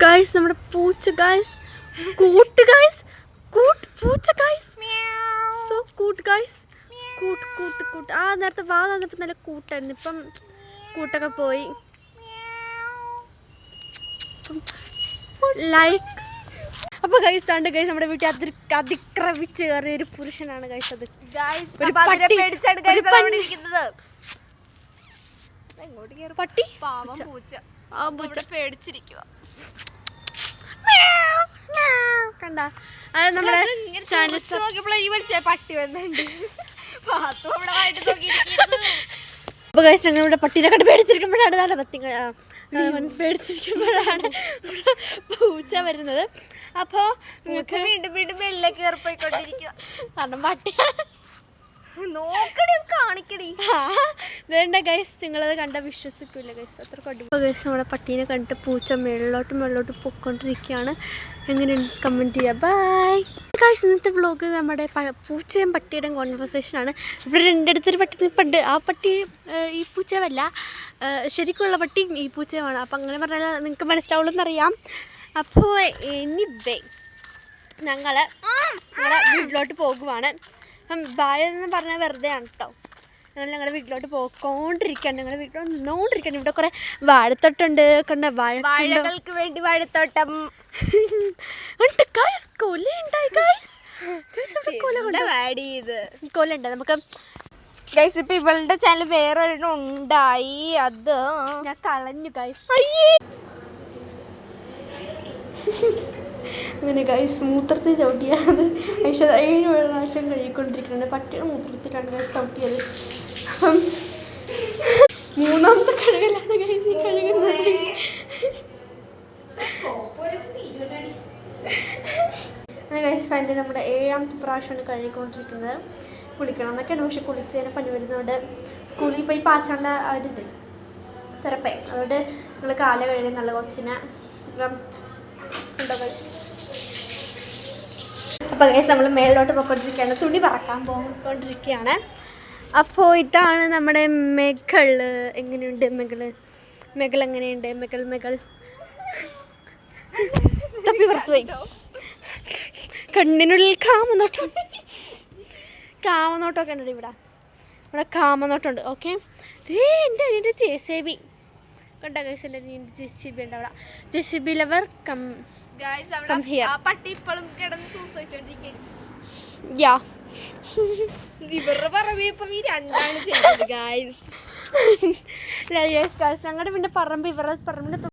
Guys നമ്മുടെ പൂച്ച guys കൂട്ട് ഗൈസ് പൂച്ച ഗൈസ് സോ കൂട്ട് ഗൈസ് കൂട്ട് ആ നേരത്തെ വന്നപ്പോൾ നല്ല കൂട്ടായിരുന്നു. ഇപ്പം കൂട്ടൊക്കെ പോയി. ലൈക്ക് അപ്പോൾ ഗൈസ് താണ്ട് ഗൈസ് നമ്മുടെ വീട്ടിൽ അതിക്രമിച്ച് കയറിയ ഒരു പുരുഷനാണ് ഗൈസ്. അത് പട്ടി പേടിച്ചിരിക്കുക കണ്ട. അത് നമ്മുടെ പട്ടി വന്നുണ്ട്. അപ്പോൾ ഗൈസ് ഞങ്ങളുടെ പട്ടീനെ കണ്ട് പേടിച്ചിരിക്കുമ്പോഴാണ് നല്ല പത്തിങ്ങൾ പേടിച്ചിരിക്കുമ്പോഴാണ് പൂച്ച വരുന്നത്. അപ്പോൾ വീണ്ടും വെള്ളം കയറിപ്പോയിക്കൊണ്ടിരിക്കുക. കാരണം പട്ടി നോക്കടി കാണിക്കടി. വേണ്ട ഗൈസ്, നിങ്ങളത് കണ്ട വിശ്വസിക്കില്ല ഗൈസ്, അത്ര കൊണ്ടു. അപ്പോൾ ഗൈസ് നമ്മുടെ പട്ടീനെ കണ്ടിട്ട് പൂച്ച മേളിലോട്ട് പൊയ്ക്കൊണ്ടിരിക്കുകയാണ്. എങ്ങനെയുണ്ട് കമൻറ്റ് ചെയ്യുക. Bye guys. ഇന്നത്തെ വ്ളോഗ് നമ്മുടെ പൂച്ചയും പട്ടിയുടെയും കോൺവെർസേഷനാണ്. ഇവിടെ രണ്ടിടത്തൊരു പട്ടി നിൽപ്പുണ്ട്. ആ പട്ടി ഈ പൂച്ചയല്ല, ശരിക്കുള്ള പട്ടിയും ഈ പൂച്ചയുമാണ്. അപ്പം അങ്ങനെ പറഞ്ഞാൽ നിങ്ങൾക്ക് മനസ്സിലാവുള്ളൂന്നറിയാം. അപ്പോൾ എനിവേ ഞങ്ങളെ വീട്ടിലോട്ട് പോകുവാണ്. ബായ എന്ന് പറഞ്ഞാൽ വെറുതെ ആണ് കേട്ടോ. ഞങ്ങളുടെ വീട്ടിലോട്ട് പോയിക്കൊണ്ടിരിക്കുകയാണ്. ഞങ്ങളുടെ വീട്ടിലോട്ട് നിന്നുകൊണ്ടിരിക്കുകയാണ്. ഇവിടെ കുറേ വാഴത്തോട്ടുണ്ട്. കണ്ട വാഴകൾക്ക് വേണ്ടി വാഴത്തോട്ടം ഉണ്ട് ഗൈസ്. കൊലയുണ്ടായി ഗൈസ്. കൊലുണ്ട്. നമുക്ക് ഗൈസ് ഇപ്പം ഇവളുടെ ചാനൽ വേറെ ഒരെണ്ണം ഉണ്ടായി. അത് ഞാൻ കളഞ്ഞു ഗൈസ്. അങ്ങനെ ഗൈസ് മൂത്രത്തിൽ ചവിട്ടിയത് 7 പ്രാവശ്യം കഴുകിക്കൊണ്ടിരിക്കുന്നുണ്ട്. പട്ടിയുടെ മൂത്രത്തിലാണ് ഗൈസ് ചവിട്ടിയത്. അപ്പം 3ാമത്തെ കഴുകലാണ് ഗൈസ് ഈ കഴുകുന്നത്. അങ്ങനെ ഗൈസ് ഫൈനലി നമ്മുടെ 7ാമത്തെ പ്രാവശ്യമാണ് കഴുകിക്കൊണ്ടിരിക്കുന്നത്. കുളിക്കണം എന്നൊക്കെയാണ്. പക്ഷെ കുളിച്ചതിന് പനി വരുന്നതുകൊണ്ട് സ്കൂളിൽ പോയി പാച്ചാണ്ട ഒരിത് തിരപ്പേ. അതുകൊണ്ട് നിങ്ങൾ കാല കഴുകി നല്ല കൊച്ചിനെ ഉണ്ടോ ഗൈസ്. അപ്പോൾ ഗൈസ് നമ്മൾ മേളിലോട്ട് പോയിക്കൊണ്ടിരിക്കുകയാണ്. തുണി പറക്കാൻ പോയിക്കൊണ്ടിരിക്കുകയാണ്. അപ്പോൾ ഇതാണ് നമ്മുടെ മെകൾ. എങ്ങനെയുണ്ട് മെകൾ എങ്ങനെയുണ്ട്? മെകൾ തപ്പി പുറത്ത് പോയി. കണ്ണിനുള്ളിൽ കാമനോട്ടമൊക്കെ ഉണ്ട്. ഇവിടെ കാമനോട്ടമുണ്ട്. ഓക്കെ. എൻ്റെ JCB കണ്ട ഗൈസ്. എൻ്റെ JCB ഉണ്ട് അവിടെ. JCB lover come here. പട്ടി ഇപ്പോഴും കിടന്ന് സൂസിച്ചോണ്ടിരിക്കുന്നു. ഇവരുടെ പറമ്പ് ഇപ്പം ഈ രണ്ടാണ് ചെയ്തത് ഗൈസ്. ഞങ്ങളുടെ പിന്നെ പറമ്പ് ഇവരുടെ പറമ്പിൻ്റെ